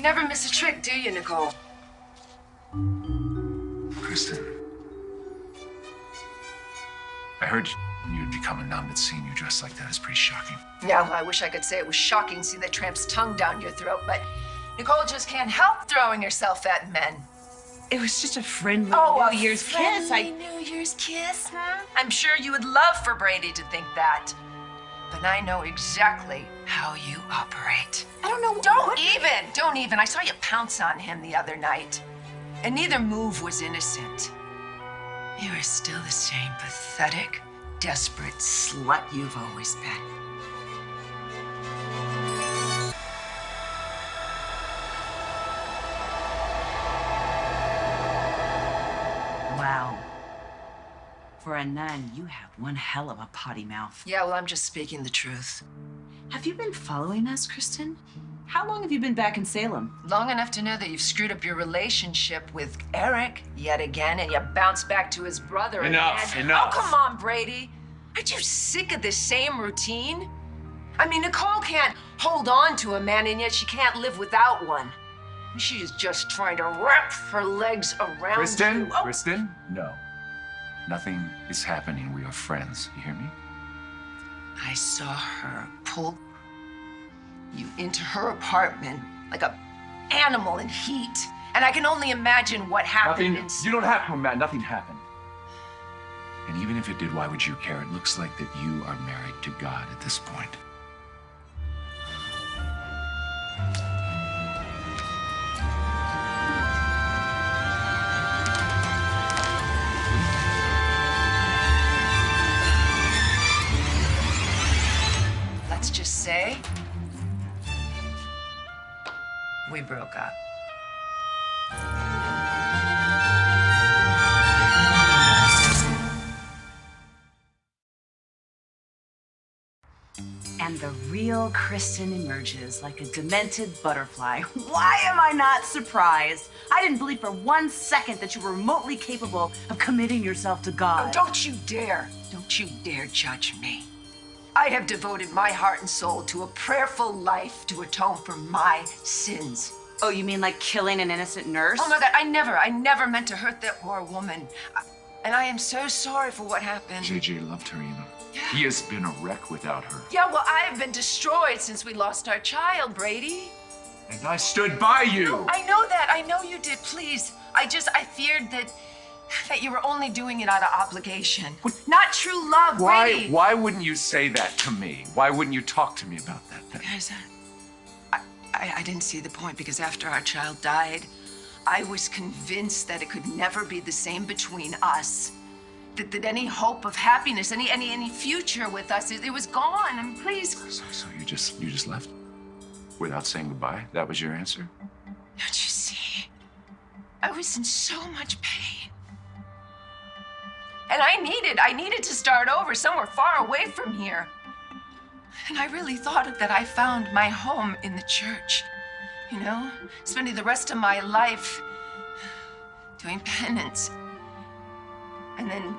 You never miss a trick, do you, Nicole? Kristen, I heard you'd become a nun, but seeing you dressed like that is pretty shocking. Yeah, well, I wish I could say it was shocking seeing that tramp's tongue down your throat, but Nicole just can't help throwing herself at men. It was just a friendly New Year's kiss. New Year's kiss, huh? I'm sure you would love for Brady to think that. But I know exactly how you operate. I don't know. Don't even. I saw you pounce on him the other night. And neither move was innocent. You are still the same pathetic, desperate slut you've always been. Wow. For a nun, you have one hell of a potty mouth. Yeah, well, I'm just speaking the truth. Have you been following us, Kristen? How long have you been back in Salem? Long enough to know that you've screwed up your relationship with Eric yet again, and you bounce back to his brother again. Enough. Oh, come on, Brady. Aren't you sick of the same routine? I mean, Nicole can't hold on to a man, and yet she can't live without one. She's just trying to wrap her legs around Kristen, you. Oh. Kristen, no. Nothing is happening. We are friends. You hear me? I saw her pull you into her apartment like a animal in heat. And I can only imagine what happened. You don't have to imagine. Nothing happened. And even if it did, why would you care? It looks like that you are married to God at this point. Let's just say we broke up. And the real Kristen emerges like a demented butterfly. Why am I not surprised? I didn't believe for 1 second that you were remotely capable of committing yourself to God. Oh, don't you dare judge me. I have devoted my heart and soul to a prayerful life to atone for my sins. Oh, you mean like killing an innocent nurse? Oh my God, I never meant to hurt that poor woman. And I am so sorry for what happened. JJ loved her, you know. He has been a wreck without her. Yeah, well, I have been destroyed since we lost our child, Brady. And I stood by you. No, I know that. I know you did. Please. I feared that you were only doing it out of obligation. Not true love, Brady. Why wouldn't you say that to me? Why wouldn't you talk to me about that then? Because I didn't see the point, because after our child died, I was convinced that it could never be the same between us. That any hope of happiness, any future with us, it was gone. I mean, please. So you just left without saying goodbye? That was your answer? Don't you see? I was in so much pain. And I needed to start over somewhere far away from here. And I really thought that I found my home in the church. You know, spending the rest of my life doing penance. And then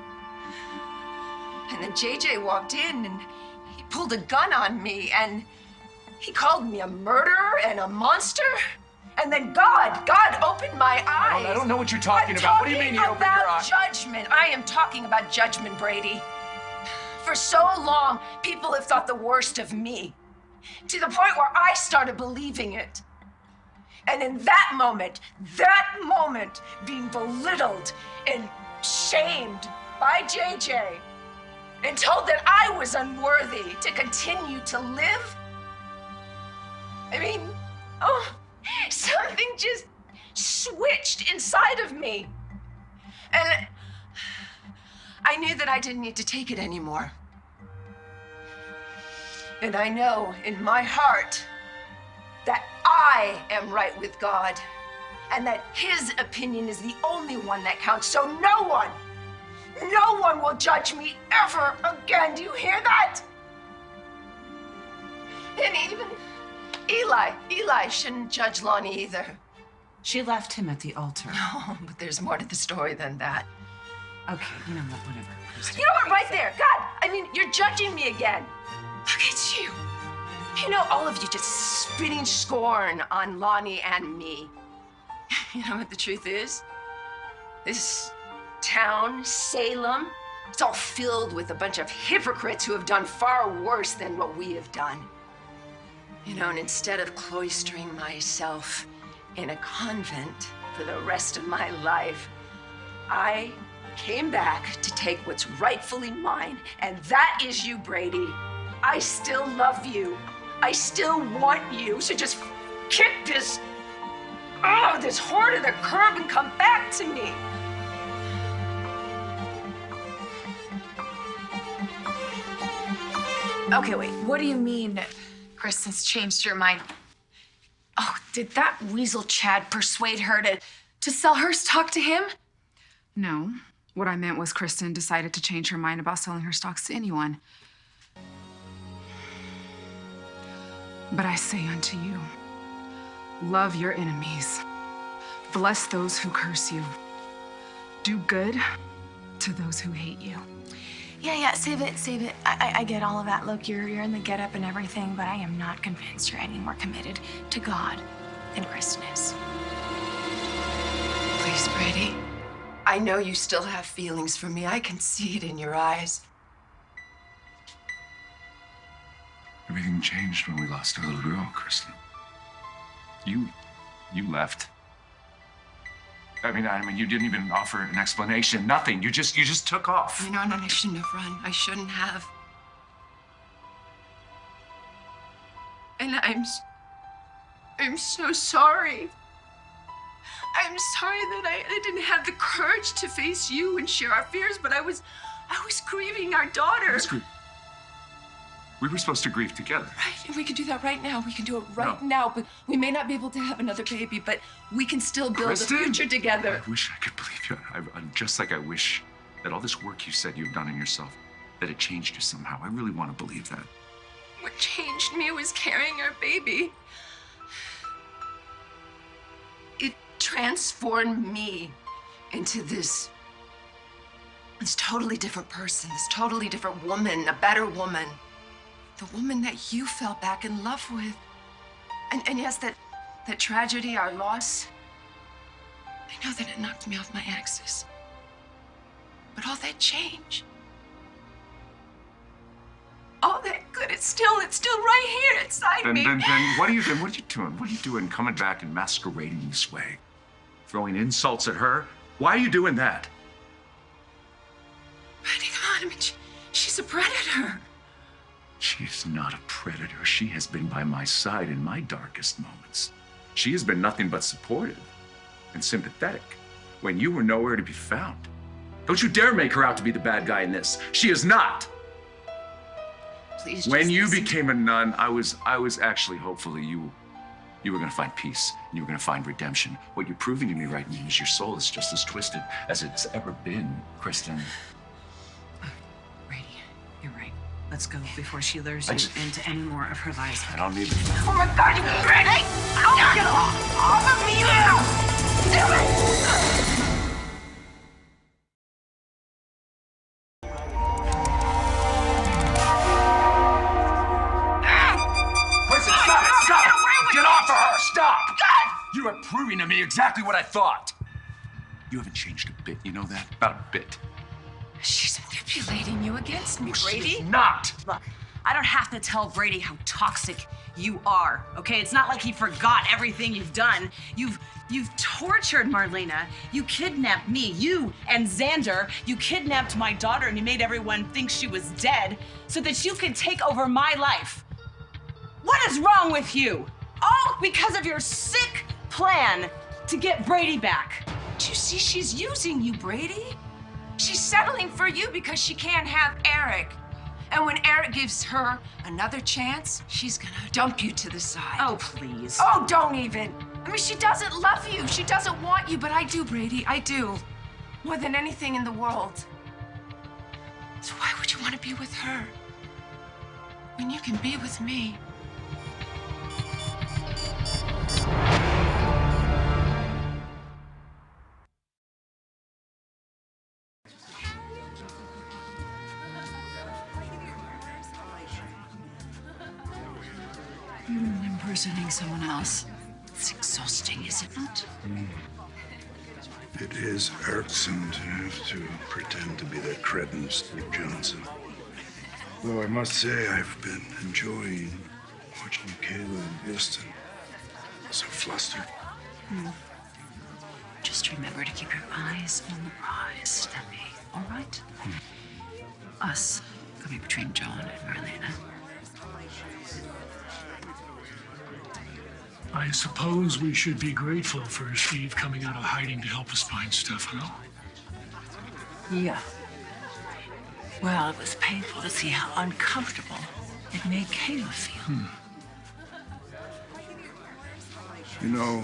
JJ walked in and he pulled a gun on me and he called me a murderer and a monster. And then God opened my eyes. I don't know what you're talking about. What do you mean he opened your eyes? Judgment. I am talking about judgment, Brady. For so long, people have thought the worst of me, to the point where I started believing it. And in that moment, being belittled and shamed by JJ and told that I was unworthy to continue to live, I mean, something just switched inside of me. And I knew that I didn't need to take it anymore. And I know in my heart that I am right with God and that his opinion is the only one that counts. So no one will judge me ever again. Do you hear that? And even Eli shouldn't judge Lonnie either. She left him at the altar. No, but there's more to the story than that. Okay, you know what, whatever. Kristen. You know what, right there, God, I mean, you're judging me again. Look at you. You know, all of you just spitting scorn on Lonnie and me. You know what the truth is? This town, Salem, it's all filled with a bunch of hypocrites who have done far worse than what we have done. You know, and instead of cloistering myself in a convent for the rest of my life, I came back to take what's rightfully mine, and that is you, Brady. I still love you. I still want you, so just kick this whore to the curb and come back to me. Okay, wait. What do you mean Kristen's changed your mind? Oh, did that weasel Chad persuade her to sell her stock to him? No. What I meant was Kristen decided to change her mind about selling her stocks to anyone. But I say unto you, love your enemies. Bless those who curse you. Do good to those who hate you. Yeah, save it. I get all of that. Look, you're in the getup and everything, but I am not convinced you're any more committed to God than Kristen is. Please, Brady. I know you still have feelings for me. I can see it in your eyes. Everything changed when we lost our little girl, Kristen. You left. I mean, you didn't even offer an explanation. Nothing. You just took off. You know, and I shouldn't have run. I shouldn't have. And I'm so sorry. I'm sorry that I didn't have the courage to face you and share our fears, but I was grieving our daughter. We were supposed to grieve together. Right, and we can do that right now. We can do it right now, but we may not be able to have another baby, but we can still build Kristen, a future together. I wish I could believe you. Just like I wish that all this work you said you've done in yourself, that it changed you somehow. I really want to believe that. What changed me was carrying our baby. It transformed me into this totally different person, this totally different woman, a better woman. The woman that you fell back in love with. And yes, that tragedy, our loss, I know that it knocked me off my axis. But all that change, all that good, it's still right here inside me. Then what are you doing? What are you doing coming back and masquerading this way? Throwing insults at her? Why are you doing that? Brady, come on, I mean, she's a predator. She is not a predator. She has been by my side in my darkest moments. She has been nothing but supportive and sympathetic when you were nowhere to be found. Don't you dare make her out to be the bad guy in this. She is not. Please. When you became a nun, I was actually hopeful that you were going to find peace and you were going to find redemption. What you're proving to me right now is your soul is just as twisted as it's ever been, Kristen. Brady, you're right. Let's go before she lures you into any more of her lies. I don't need it. Oh my God, you Brady! Get off of me now! Kristen, stop! Get off of her! Stop! God! You are proving to me exactly what I thought. You haven't changed a bit, you know that? Not a bit. She's manipulating you against me, Brady. She's not! Look, I don't have to tell Brady how toxic you are, okay? It's not like he forgot everything you've done. You've tortured Marlena. You kidnapped me, you and Xander. You kidnapped my daughter and you made everyone think she was dead so that you could take over my life. What is wrong with you? All because of your sick plan to get Brady back. Do you see she's using you, Brady? She's settling for you because she can't have Eric. And when Eric gives her another chance, she's gonna dump you to the side. Oh, please. Oh, don't even. I mean, she doesn't love you. She doesn't want you, but I do, Brady. I do. More than anything in the world. So why would you want to be with her when you can be with me? representing someone else. It's exhausting, is it not? It is irksome to have to pretend to be that cretin Steve Johnson. Though I must say I've been enjoying watching Kayla and Kristen. So flustered. Just remember to keep your eyes on the prize, Demi. All right? Us coming between John and Marlena. I suppose we should be grateful for Steve coming out of hiding to help us find Stefano. Yeah. Well, it was painful to see how uncomfortable it made Kayla feel. You know,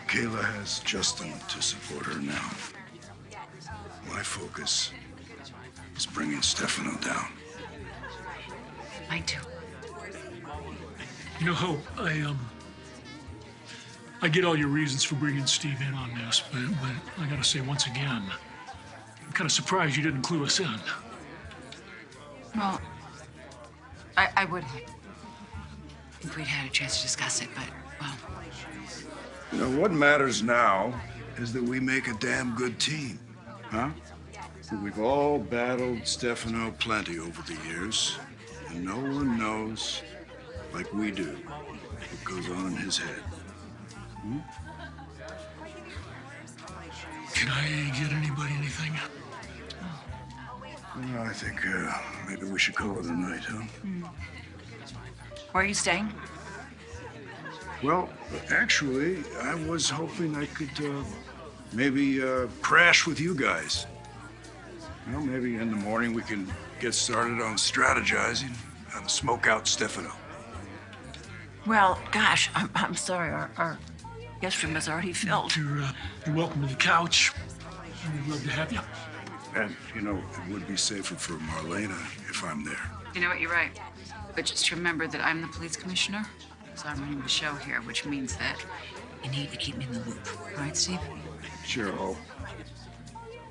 Kayla has Justin to support her now. My focus is bringing Stefano down. I do. You know, Hope, I get all your reasons for bringing Steve in on this, but I gotta say once again, I'm kind of surprised you didn't clue us in. Well, I would have if we'd had a chance to discuss it, but, well, You know, what matters now is that we make a damn good team, huh? We've all battled Stefano plenty over the years, and no one knows, like we do, what goes on in his head. Can I get anybody anything? Well, I think maybe we should call it a night, huh? where are you staying? Well, actually, I was hoping I could maybe crash with you guys. You know, maybe in the morning we can get started on strategizing how to smoke out Stefano. Well, gosh, I'm sorry. Our guest room is already filled. You're welcome to the couch. We'd love to have you. And, you know, it would be safer for Marlena if I'm there. You know what, you're right. But just remember that I'm the police commissioner, so I'm running the show here, which means that you need to keep me in the loop. All right, Steve? Sure, Hope.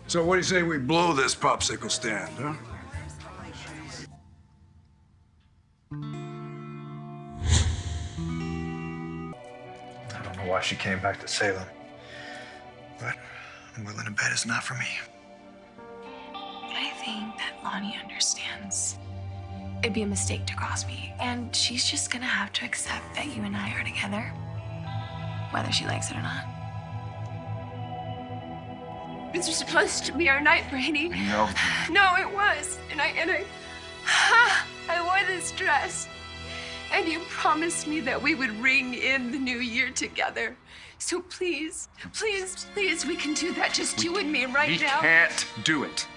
So what do you say we blow this popsicle stand, huh? I don't know why she came back to Salem, but I'm willing to bet it's not for me. I think that Lonnie understands. It'd be a mistake to cross me, and she's just gonna have to accept that you and I are together, whether she likes it or not. This was supposed to be our night, Brady. No. No, it was. And I wore this dress. And you promised me that we would ring in the new year together. So please, please, please, we can do that. Just you and me right now. We can't do it.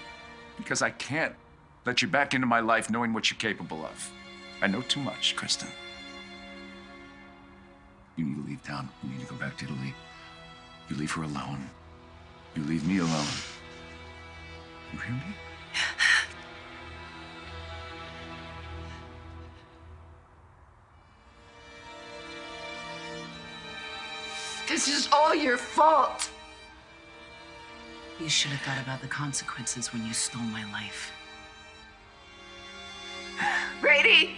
Because I can't let you back into my life knowing what you're capable of. I know too much, Kristen. You need to leave town. You need to go back to Italy. You leave her alone. You leave me alone. You hear me? This is all your fault. You should have thought about the consequences when you stole my life. Brady.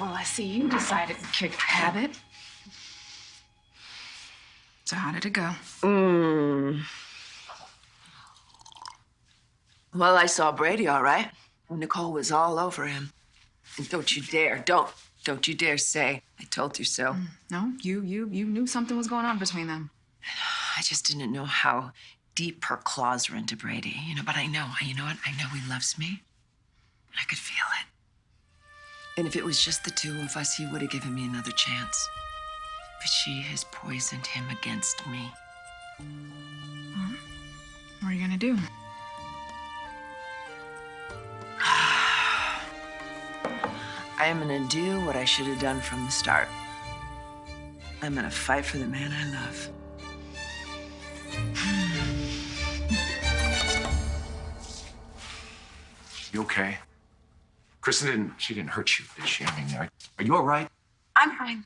Well, I see you decided to kick the habit. So how did it go? Well, I saw Brady, all right. Nicole was all over him. And don't you you dare say I told you so. No, you knew something was going on between them. I just didn't know how deep her claws were into Brady, but I know, you know what? I know he loves me. I could feel it. And if it was just the two of us, he would have given me another chance. But she has poisoned him against me. What are you gonna do? I am gonna do what I should have done from the start. I'm gonna fight for the man I love. You okay? Kristen she didn't hurt you, did she? I mean, are you all right? I'm fine.